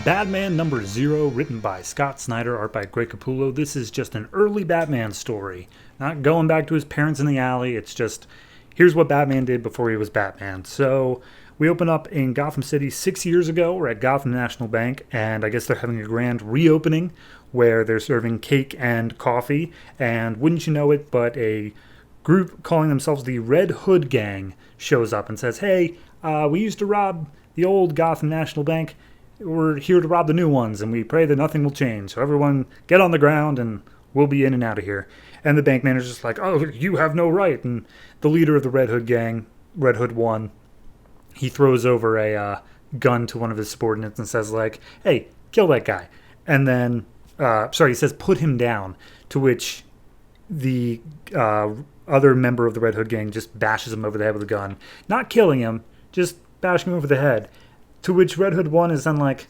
Batman number 0, written by Scott Snyder, art by Greg Capullo. This is just an early Batman story. Not going back to his parents in the alley, it's just, here's what Batman did before he was Batman. So, we open up in Gotham City 6 years ago. We're at Gotham National Bank, and I guess they're having a grand reopening where they're serving cake and coffee. And wouldn't you know it, but a group calling themselves the Red Hood Gang shows up and says, hey, we used to rob the old Gotham National Bank. We're here to rob the new ones, and we pray that nothing will change. So everyone get on the ground, and we'll be in and out of here. And the bank manager's just like, oh, you have no right. And the leader of the Red Hood Gang, Red Hood 1, he throws over a gun to one of his subordinates and says, like, hey, kill that guy. And then, he says, put him down, to which the other member of the Red Hood Gang just bashes him over the head with a gun. Not killing him, just bashing him over the head. To which Red Hood 1 is then like,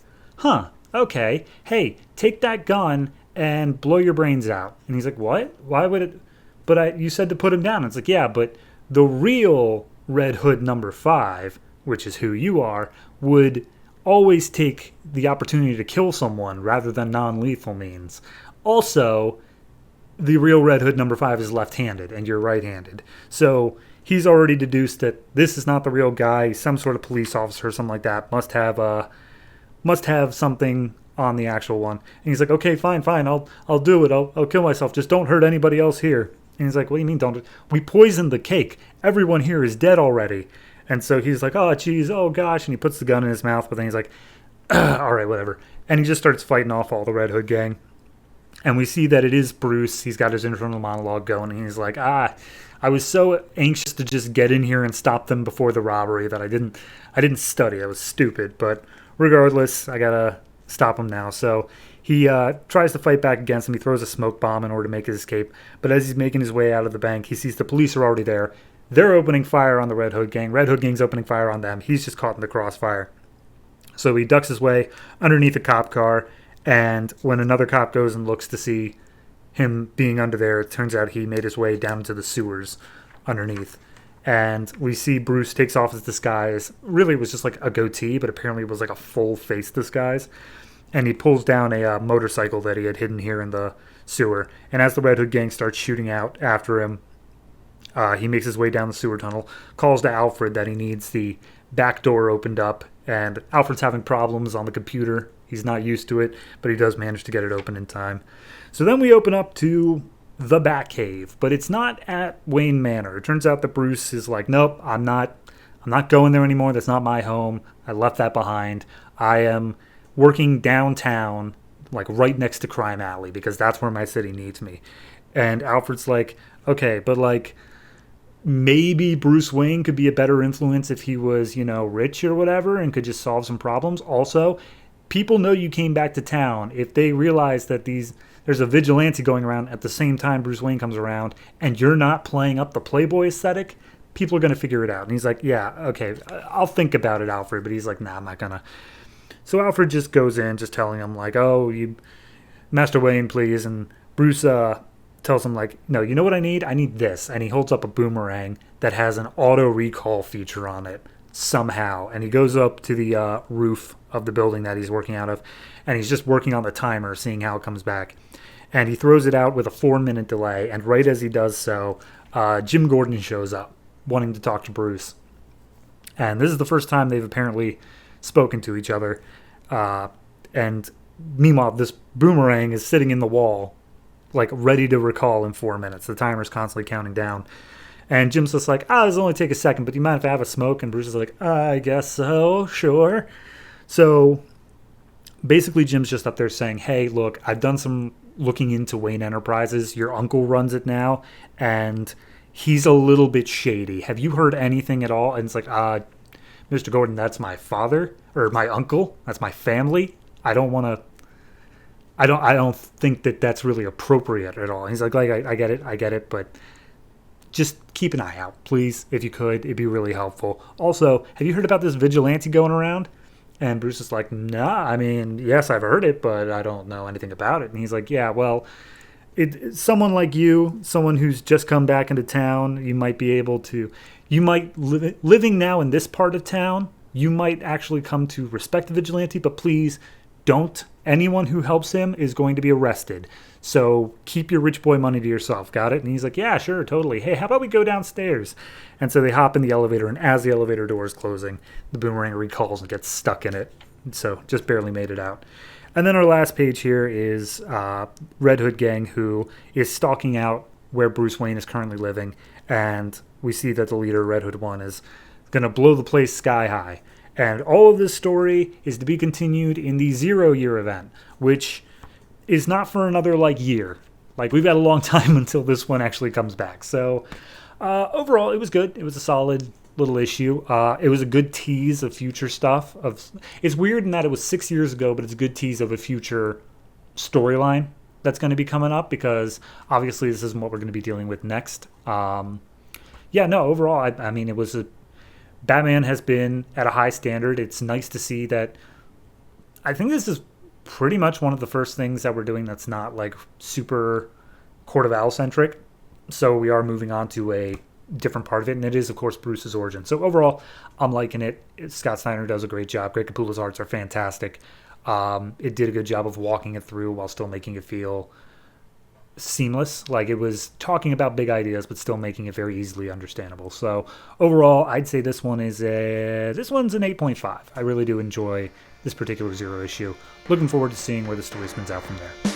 okay, hey, take that gun and blow your brains out. And he's like, what? Why would it? But you said to put him down. It's like, yeah, but the real Red Hood number 5, which is who you are, would always take the opportunity to kill someone rather than non-lethal means. Also, the real Red Hood number 5 is left-handed and you're right-handed. So he's already deduced that this is not the real guy. He's some sort of police officer or something like that. Must have something on the actual one. And he's like, okay, fine, I'll do it. I'll kill myself. Just don't hurt anybody else here. And he's like, what do you mean don't? We poisoned the cake. Everyone here is dead already. And so he's like, oh, geez, oh, gosh. And he puts the gun in his mouth, but then he's like, all right, whatever. And he just starts fighting off all the Red Hood Gang. And we see that it is Bruce. He's got his internal monologue going, and he's like, I was so anxious to just get in here and stop them before the robbery that I didn't study. I was stupid. But regardless, I gotta stop him now. So he tries to fight back against him. He throws a smoke bomb in order to make his escape. But as he's making his way out of the bank, he sees the police are already there. They're opening fire on the Red Hood Gang. Red Hood Gang's opening fire on them. He's just caught in the crossfire. So he ducks his way underneath a cop car. And when another cop goes and looks to see him being under there, it turns out he made his way down to the sewers underneath. And we see Bruce takes off his disguise. Really, it was just like a goatee, but apparently it was like a full face disguise. And he pulls down a motorcycle that he had hidden here in the sewer. And as the Red Hood Gang starts shooting out after him, he makes his way down the sewer tunnel, calls to Alfred that he needs the back door opened up. And Alfred's having problems on the computer. He's not used to it, but he does manage to get it open in time. So then we open up to the Batcave, but it's not at Wayne Manor. It turns out that Bruce is like, nope, I'm not going there anymore. That's not my home. I left that behind. I am working downtown, like right next to Crime Alley, because that's where my city needs me. And Alfred's like, okay, but like maybe Bruce Wayne could be a better influence if he was, rich or whatever and could just solve some problems. Also, people know you came back to town. If they realize that there's a vigilante going around at the same time Bruce Wayne comes around and you're not playing up the Playboy aesthetic, people are going to figure it out. And he's like, yeah, okay, I'll think about it, Alfred. But he's like, nah, I'm not going to. So Alfred just goes in, just telling him like, oh, you, Master Wayne, please. And Bruce tells him like, no, you know what I need? I need this. And he holds up a boomerang that has an auto recall feature on it somehow. And he goes up to the roof of the building that he's working out of, and he's just working on the timer, seeing how it comes back. And he throws it out with a 4-minute delay, and right as he does so, Jim Gordon shows up, wanting to talk to Bruce. And this is the first time they've apparently spoken to each other. And meanwhile, this boomerang is sitting in the wall, like ready to recall in 4 minutes. The timer's constantly counting down. And Jim's just like, this will only take a second, but do you mind if I have a smoke? And Bruce is like, I guess so, sure. So basically Jim's just up there saying, hey, look, I've done some looking into Wayne Enterprises. Your uncle runs it now, and he's a little bit shady. Have you heard anything at all? And it's like, Mr. Gordon, that's my father, or my uncle. That's my family. I don't think that that's really appropriate at all. And he's like, I get it, but just keep an eye out, please, if you could. It'd be really helpful. Also, have you heard about this vigilante going around? And Bruce is like, nah, I mean, yes, I've heard it, but I don't know anything about it. And he's like, yeah, well, someone like you, someone who's just come back into town, you might be able to, living now in this part of town, you might actually come to respect the vigilante, but please anyone who helps him is going to be arrested. So keep your rich boy money to yourself. Got it? And he's like, yeah, sure, totally. Hey, how about we go downstairs? And so they hop in the elevator, and as the elevator door is closing, the boomerang recalls and gets stuck in it. So just barely made it out. And then our last page here is Red Hood gang, who is stalking out where Bruce Wayne is currently living. And we see that the leader, Red Hood 1, is going to blow the place sky high. And all of this story is to be continued in the 0-year event, which is not for another, year. We've got a long time until this one actually comes back. So, overall, it was good. It was a solid little issue. It was a good tease of future stuff. It's weird in that it was 6 years ago, but it's a good tease of a future storyline that's going to be coming up, because obviously this isn't what we're going to be dealing with next. Overall, I mean, it was Batman has been at a high standard. It's nice to see that. I think this is pretty much one of the first things that we're doing that's not super Court of Owl centric. So we are moving on to a different part of it, and it is, of course, Bruce's origin. So overall, I'm liking it. Scott Snyder does a great job. Greg Capullo's arts are fantastic. It did a good job of walking it through while still making it feel seamless. It was talking about big ideas, but still making it very easily understandable. So overall, I'd say this one's an 8.5. I really do enjoy this particular Zero issue. Looking forward to seeing where the story spins out from there.